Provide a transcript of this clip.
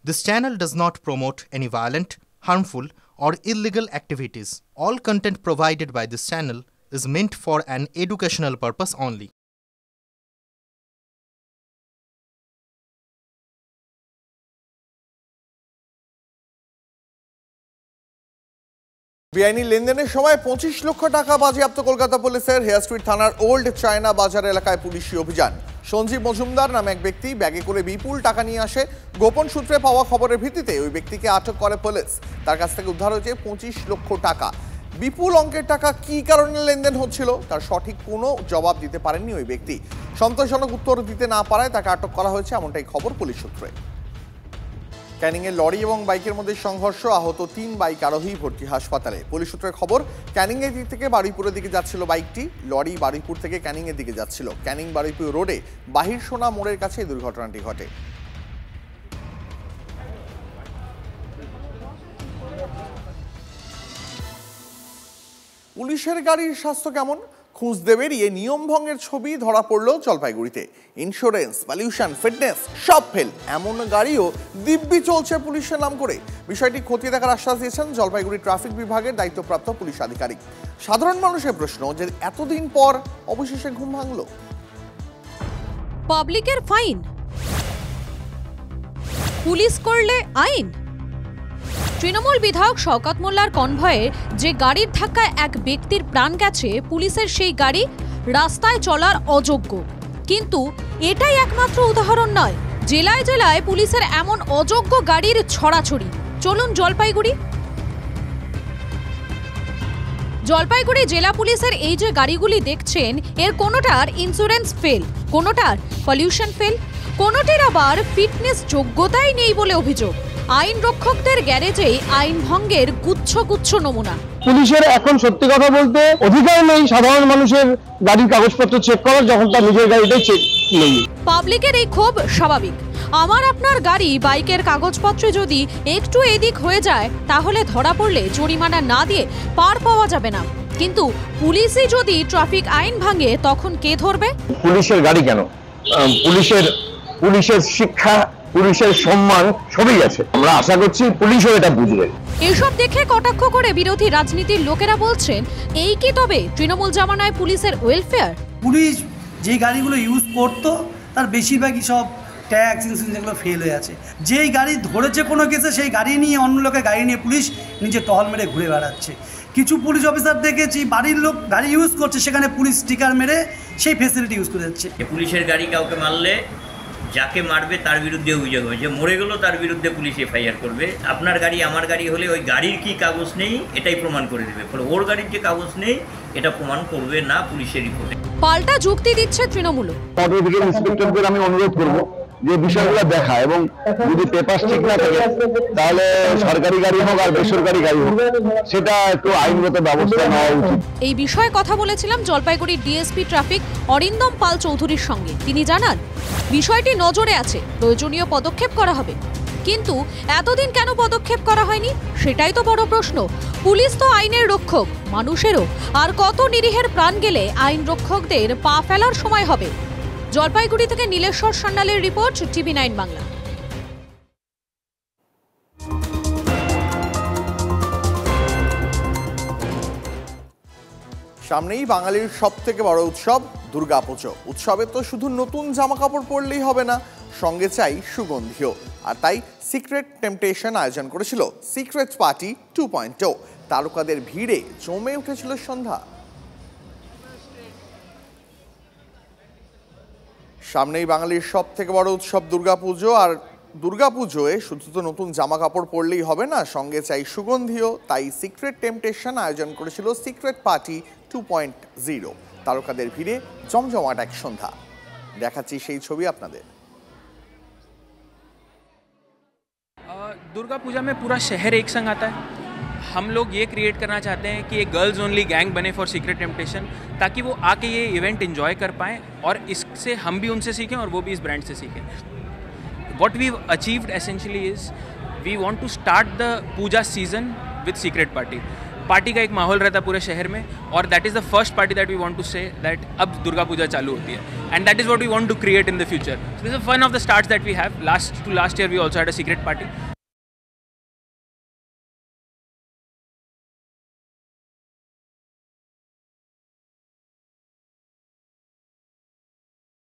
This channel does not promote any violent, harmful, or illegal activities. All content provided by this channel is meant for an educational purpose only. বেআইনি লেনদেনের সময় 25 লক্ষ টাকা বাজেয়াপ্ত কলকাতা পুলিশের hair street থানার old China বাজার এলাকায় পুলিশি অভিযান। সঞ্জীব মজুমদার নামে এক ব্যক্তি ব্যাগে করে বিপুল টাকা নিয়ে আসে। গোপন সূত্রে পাওয়া খবরের ভিত্তিতে ওই ব্যক্তিকে আটক করে পুলিশ। তার কাছ থেকে উদ্ধার হয়েছে 25 লক্ষ টাকা। বিপুল অঙ্কের টাকা কী কারণে লেনদেন হচ্ছিল তার সঠিক কোনো জবাব দিতে পারেননি ওই ব্যক্তি। সন্তোষজনক উত্তর দিতে না পারায় তাকে আটক করা হয়েছে, এমনটাই খবর পুলিশ সূত্রে। ক্যানিংয়ের লরি এবং বাইকের মধ্যে সংঘর্ষ, আহত 3 বাইক আরোহী ভর্তি হাসপাতালে। পুলিশ সূত্রের খবর, ক্যানিংয়ের দিক থেকে বারুইপুরের দিকে যাচ্ছিল বাইকটি। লরি বারুইপুর থেকে ক্যানিংয়ের দিকে যাচ্ছিল। ক্যানিং বারুইপুর রোডে বাহির সোনা মোড়ের কাছে এই দুর্ঘটনাটি ঘটে। পুলিশের গাড়ির স্বাস্থ্য কেমন খুঁজতে বেরিয়ে নিয়ম ভঙ্গের ছবি ধরা পড়ল জলপাইগুড়িতে। ইন্স্যুরেন্স, পলিউশন, ফিটনেস সব ফেল, এমন গাড়িও দিব্যি চলছে পুলিশের নাম করে। বিষয়টি খতিয়ে দেখার আশ্বাস দিয়েছেন জলপাইগুড়ি ট্রাফিক বিভাগের দায়িত্বপ্রাপ্ত পুলিশ আধিকারিক। সাধারণ মানুষের প্রশ্ন, যে এতদিন পর অবশেষে ঘুম ভাঙল। পাবলিকের ফাইন, পুলিশ করলে আইন। তৃণমূল বিধায়ক শওকত মোল্লার কনভয়ে যে গাড়ির ধাক্কায় এক ব্যক্তির প্রাণ গেছে, পুলিশের সেই গাড়ি রাস্তায় চলার অযোগ্য। কিন্তু এটাই একমাত্র উদাহরণ নয়, জেলায় জেলায় পুলিশের এমন অযোগ্য গাড়ির ছড়াছড়ি। চলুন জলপাইগুড়ি জেলা পুলিশের এই যে গাড়িগুলি দেখছেন, এর কোনোটার ইন্স্যুরেন্স ফেল, কোনোটার পলিউশন ফেল, কোনোটির আবার ফিটনেস যোগ্যতাই নেই বলে অভিযোগ। আইন রক্ষকদের গ্যারেজেই আইন ভঙ্গের গুচ্ছ গুচ্ছ নমুনা। পুলিশের এখন সত্যি কথা বলতে অধিকার নেই সাধারণ মানুষের গাড়ির কাগজপত্র চেক করার, যখন তার নিজের গাড়িটাই চেক নেই। পাবলিকের এই ক্ষোভ স্বাভাবিক। আমার আপনার গাড়ি, বাইকের কাগজপত্র যদি একটু এদিক হয়ে যায়, তাহলে ধরা পড়লে জরিমানা না দিয়ে পার পাওয়া যাবে না। কিন্তু পুলিশই যদি ট্রাফিক আইন ভাঙে, তখন কে ধরবে? পুলিশের গাড়ি কেন, পুলিশের শিক্ষা, পুলিশের সম্মান সবই আছে। আমরা আশা করছি পুলিশও এটা বুঝবে। এসব দেখে কটাক্ষ করে বিরোধী রাজনীতির লোকেরা বলছেন, এই কি তবে তৃণমূল জামানায় পুলিশের ওয়েলফেয়ার? পুলিশ যে গাড়িগুলো ইউজ করতো তার বেশিরভাগই সব ট্যাক্স, ইন্স্যুরেন্স এগুলো ফেল হয়ে আছে। যেই গাড়ি ধরেছে কোনো কেসে, সেই গাড়ি নিয়ে অন্য লোকের গাড়ি নিয়ে পুলিশ নিজে টহল মেরে ঘুরে বেড়াচ্ছে। কিছু পুলিশ অফিসার দেখেছি বাড়ির লোক গাড়ি ইউজ করছে, সেখানে পুলিশ স্টিকার মেরে সেই ফেসিলিটি ইউজ করে যাচ্ছে। পুলিশের গাড়ি কাউকে মারলে যাকে মারবে তার বিরুদ্ধে অভিযোগ হয়েছে, মরে গেল তার বিরুদ্ধে পুলিশ এফআইআর করবে। আপনার গাড়ি আমার গাড়ি হলে ওই গাড়ির কি কাগজ নেই এটাই প্রমাণ করে দেবে, ফলে ওর গাড়ির যে কাগজ নেই এটা প্রমাণ করবে না পুলিশের রিপোর্টে। পাল্টা যুক্তি দিচ্ছে তৃণমূল। মোটর ভেহিকল ইন্সপেক্টরদের আমি অনুরোধ করব যে বিষয়গুলো দেখা, এবং যদি পেপার ঠিক না থাকে তাহলে সরকারি গাড়ি হোক আর বেসরকারি গাড়ি হোক, সেটা একটু আইনগত ব্যবস্থা নেওয়া উচিত। এই বিষয়ে কথা বলেছিলাম জলপাইগুড়ি ডিএসপি ট্রাফিক অরিন্দম পাল চৌধুরীর সঙ্গে। তিনি জানান, বিষয়টি নজরে আছে, প্রয়োজনীয় পদক্ষেপ করা হবে। কিন্তু এতদিন কেন পদক্ষেপ করা হয়নি, সেটাই তো বড় প্রশ্ন। পুলিশ তো আইনের রক্ষক, মানুষেরও। আর কত নিরীহের প্রাণ গেলে আইন রক্ষকদের পা ফেলার সময় হবে? জলপাইগুড়ি থেকে নীলেশ্বর সান্যালের রিপোর্ট, TV9 বাংলা। সামনেই বাঙালির সব থেকে বড় উৎসব দুর্গাপুজো। উৎসবে তো শুধু নতুন জামা কাপড় পরলেই হবে না, সঙ্গে চাই সুগন্ধিও। আর তাই সিক্রেট টেম্পটেশন আয়োজন করেছিল সিক্রেট পার্টি 2.0। তারকাদের ভিড়ে জমে উঠেছিল সন্ধ্যা। সামনেই বাঙালির সব থেকে বড় উৎসব দুর্গাপুজো। আর দুর্গাপুজোয় শুধু তো নতুন জামা কাপড় পরলেই হবে না, সঙ্গে চাই সুগন্ধিও। তাই সিক্রেট টেম্পটেশন আয়োজন করেছিল সিক্রেট পার্টি 2.0। তারকাদের ভিড়ে জমজমাট এক সন্ধ্যা। দেখাচ্ছি সেই ছবি আপনাদের। दुर्गा पूजा में पूरा शहर एक संग आता है। हम लोग ये क्रिएट करना चाहते हैं कि एक गर्ल्स ओनली गैंग बने फॉर सीक्रेट टेम्पटेशन, ताकि वो आके ये इवेंट एंजॉय कर पाएँ और इससे हम भी उनसे सीखें और वो भी इस ब्रांड से सीखें। What we've achieved essentially is we want to start the puja season with secret party. Party का एक माहौल रहता है पूरे शहर में, और that is the first party that we want to say that अब दुर्गा पूजा चालू होती है, and that is what we want to create in the future. This is one of the starts that we have. Last year we also had a secret party.